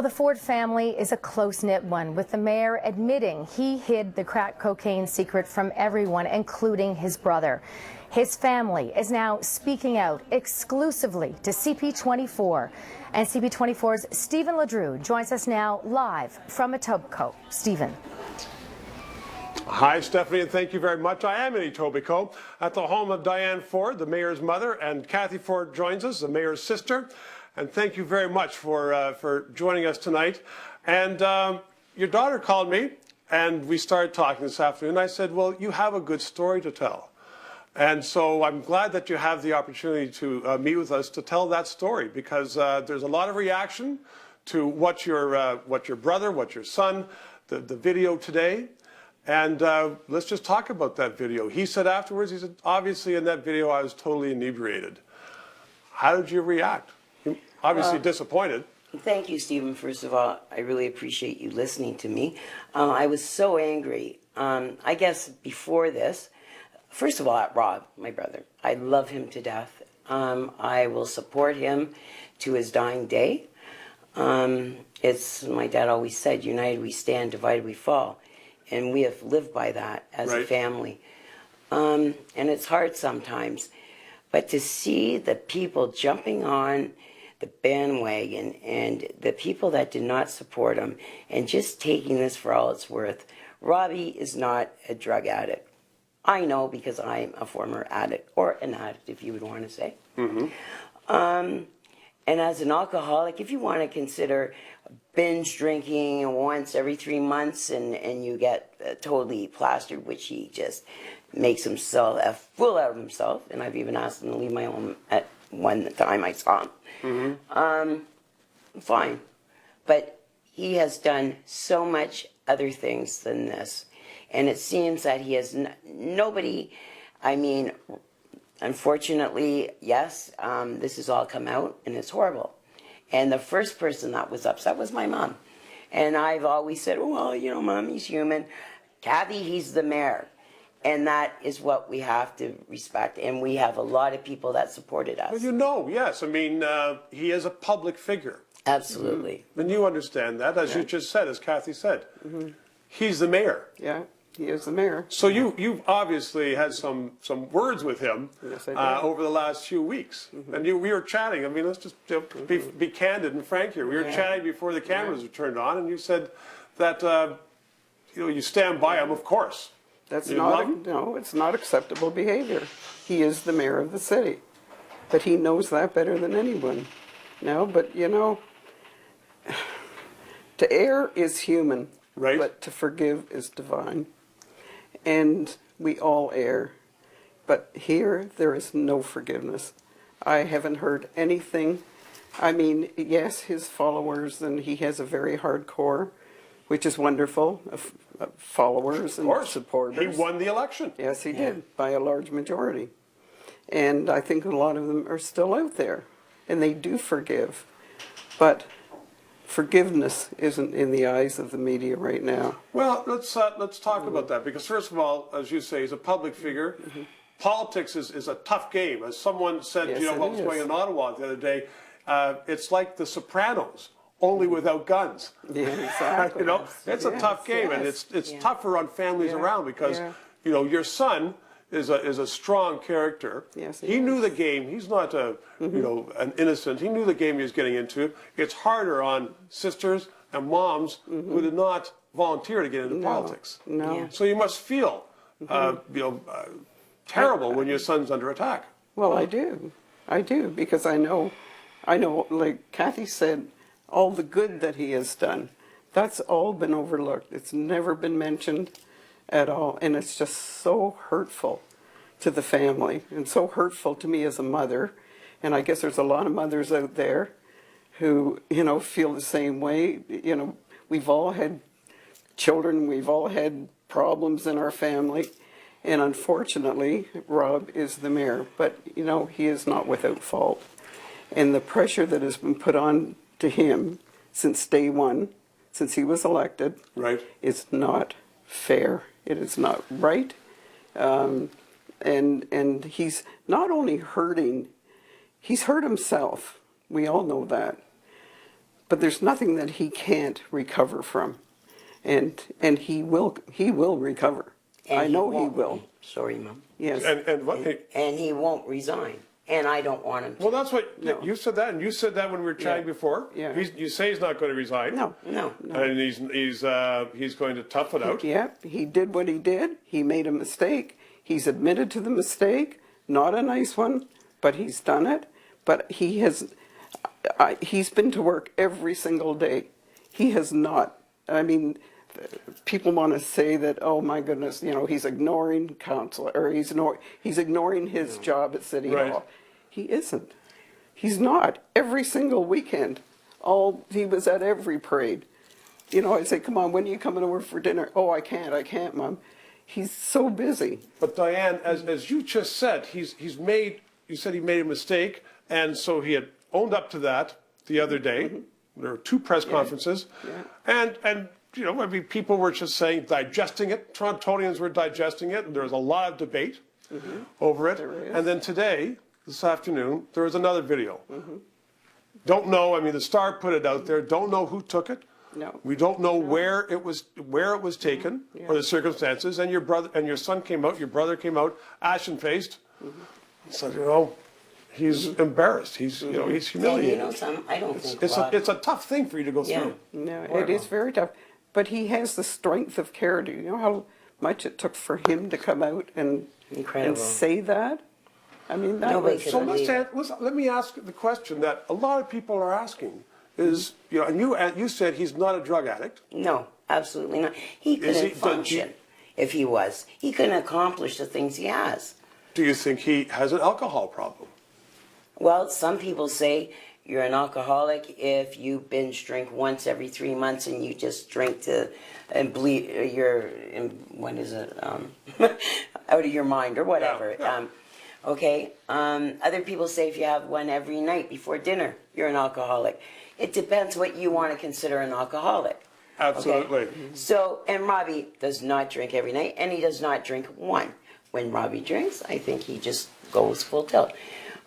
Well, the Ford family is a close-knit one, with the mayor admitting he hid the crack cocaine secret from everyone, including his brother. His family is now speaking out exclusively to CP24. And CP24's Stephen LeDrew joins us now live from Etobicoke. Stephen. Hi, Stephanie, and thank you very much. I am in Etobicoke at the home of Diane Ford, the mayor's mother, and Kathy Ford joins us, the mayor's sister. And thank you very much for joining us tonight. And your daughter called me, and we started talking this afternoon. I said, well, you have a good story to tell. And so I'm glad that you have the opportunity to meet with us to tell that story, because there's a lot of reaction to what your brother, what your son, the video today. And let's just talk about that video. He said afterwards, he said, obviously in that video I was totally inebriated. How did you react? You're obviously disappointed. Thank you, Stephen. First of all, I really appreciate you listening to me. I was so angry. I guess before this, first of all, at Rob, my brother, I love him to death. I will support him to his dying day. It's, my dad always said, united we stand, divided we fall. And we have lived by that as a family. And it's hard sometimes. But to see the people jumping on the bandwagon and the people that did not support him and just taking this for all it's worth. Robbie is not a drug addict. I know, because I'm a former addict, or an addict if you would want to say. Mm-hmm. And as an alcoholic, if you want to consider binge drinking once every 3 months and you get totally plastered, which he just makes himself a fool out of himself, and I've even asked him to leave my home at one time I saw him. Mm-hmm. Fine. But he has done so much other things than this. And it seems that he has nobody, I mean, unfortunately, yes, this has all come out and it's horrible. And the first person that was upset was my mom. And I've always said, well, you know, Mom, he's human. Kathy, he's the mayor. And that is what we have to respect. And we have a lot of people that supported us. Well, you know, yes. I mean, he is a public figure. Absolutely. Mm-hmm. And you understand that, as you just said, as Kathy said. Mm-hmm. He's the mayor. Yeah, he is the mayor. So you've obviously had some words with him over the last few weeks. Mm-hmm. And we were chatting. I mean, let's just be candid and frank here. We were chatting before the cameras were turned on, and you said that you stand by him, of course. That's no, it's not acceptable behavior. He is the mayor of the city, but he knows that better than anyone. No, but you know, to err is human, but to forgive is divine. And we all err, but here there is no forgiveness. I haven't heard anything. I mean, yes, his followers, and he has a very hardcore, which is wonderful, followers and supporters. He won the election. Yes, he did, by a large majority. And I think a lot of them are still out there, and they do forgive. But forgiveness isn't in the eyes of the media right now. Well, let's talk about that, because first of all, as you say, he's a public figure. Mm-hmm. Politics is a tough game. As someone said, you know, what was going on in Ottawa the other day, it's like The Sopranos, only without guns. Yeah, exactly. You know, it's a tough game, and it's tougher on families around, because you know, your son is a strong character. Yes, he knew the game. He's not you know, an innocent. He knew the game he was getting into. It's harder on sisters and moms who did not volunteer to get into politics. No. Yeah. So you must feel you know, terrible when your son's under attack. Well, I do, because I know, like Kathy said, all the good that he has done, that's all been overlooked. It's never been mentioned at all, and it's just so hurtful to the family, and so hurtful to me as a mother. And I guess there's a lot of mothers out there who, you know, feel the same way. You know, we've all had children, we've all had problems in our family, and unfortunately, Rob is the mayor. But, you know, he is not without fault. And the pressure that has been put on to him since day one, since he was elected, is not fair. It is not right. And he's not only hurting, he's hurt himself. We all know that. but there's nothing that he can't recover from, and he will recover. And I know he won't. will. Sorry, Mom. Yes. And what? And he won't resign. And I don't want him to. Well, that's what you said that, and you said that when we were chatting before. Yeah. You say he's not going to resign. No. No. And he's going to tough it out. Yeah, he did what he did. He made a mistake. He's admitted to the mistake. Not a nice one, but he's done it. But he's been to work every single day. He has not. I mean, people want to say that, oh my goodness, he's ignoring council, or he's ignoring his job at City Hall. He isn't. He's not. Every single weekend, he was at every parade. I say, come on, when are you coming over for dinner? Oh, I can't, Mom. He's so busy. But Diane, as you just said, you said he made a mistake, and so he had owned up to that the other day. There were 2 press conferences, and I mean, people were just saying, digesting it. Torontonians were digesting it, and there was a lot of debate over it. And then today, this afternoon, there was another video. Don't know. I mean, the Star put it out there. Don't know who took it. No. We don't know where it was taken or the circumstances. And your son came out. Your brother came out, ashen-faced. So he's embarrassed. He's he's humiliated. Son, I don't think It's a tough thing for you to go through. No, it is very tough. But he has the strength of character. You know how much it took for him to come out and say that? I mean, that Nobody was... could So let me ask the question that a lot of people are asking is, and you said he's not a drug addict. No, absolutely not. He couldn't function if he was. He couldn't accomplish the things he has. Do you think he has an alcohol problem? Well, some people say you're an alcoholic if you binge drink once every 3 months and you just drink and bleed, what is it, out of your mind or whatever. Yeah. Okay. Other people say if you have one every night before dinner, you're an alcoholic. It depends what you want to consider an alcoholic. Absolutely. Okay? So, and Robbie does not drink every night, and he does not drink one. When Robbie drinks, I think he just goes full tilt.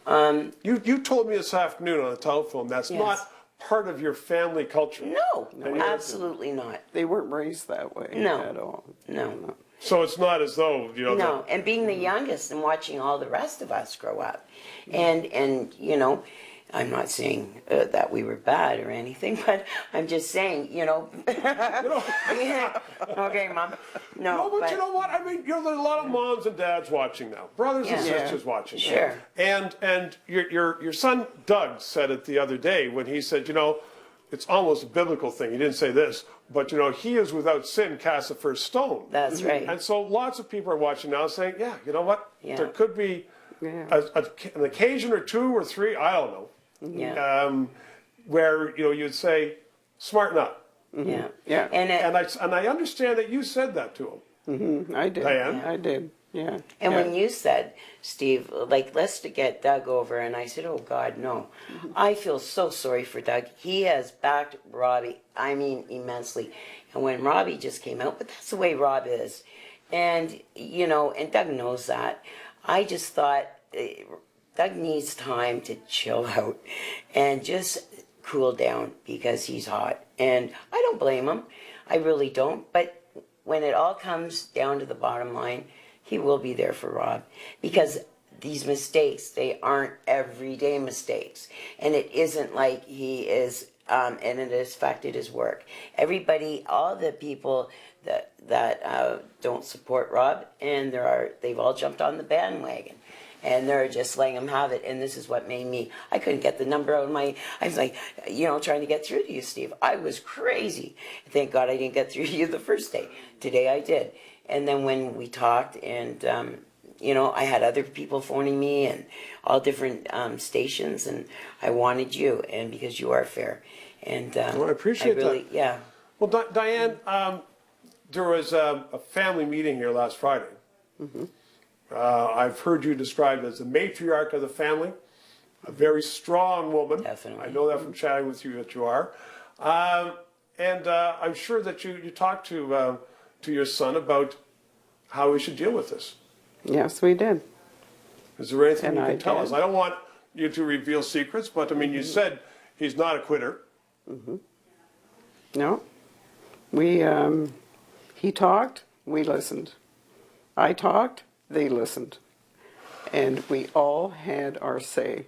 You told me this afternoon on the telephone that's not part of your family culture. No, absolutely not. They weren't raised that way at all. No. So it's not as though, No, and being the youngest and watching all the rest of us grow up. And I'm not saying that we were bad or anything, but I'm just saying, Okay, Mom. No, but you know what? I mean, there's a lot of moms and dads watching now, brothers and sisters watching. Sure. And your son Doug said it the other day when he said, it's almost a biblical thing. He didn't say this, but he is without sin cast the first stone. That's right. And so lots of people are watching now saying, yeah, you know what? Yeah. There could be an occasion or 2 or 3, I don't know. Yeah. Where you'd say, smarten up. Yeah. Yeah. And I understand that you said that to him. I did. Diane? I did. Yeah. And when you said, Steve, let's get Doug over, and I said, oh God, no. I feel so sorry for Doug. He has backed Robbie, I mean, immensely. And when Robbie just came out, but that's the way Rob is. And, and Doug knows that. I just thought Doug needs time to chill out and just cool down because he's hot. And I don't blame him. I really don't. But when it all comes down to the bottom line, he will be there for Rob, because these mistakes, they aren't everyday mistakes. And it isn't like he is, and it has affected his work. Everybody, all the people that don't support Rob, and they've all jumped on the bandwagon. And they're just letting him have it. And this is what made me, I couldn't get the number out of I was like, trying to get through to you, Steve. I was crazy. Thank God I didn't get through to you the first day. Today I did. And then when we talked, and, I had other people phoning me and all different stations, and I wanted you, and because you are fair. And I appreciate that. Yeah. Well, Diane, there was a family meeting here last Friday. I've heard you described as the matriarch of the family, a very strong woman. Definitely. I know that from chatting with you that you are. And I'm sure that you talked to your son about how we should deal with this. Yes, we did. Is there anything you And can I tell did. us? I don't want you to reveal secrets, but I mean, you said he's not a quitter. No. We, he talked, we listened. I talked, they listened. And we all had our say.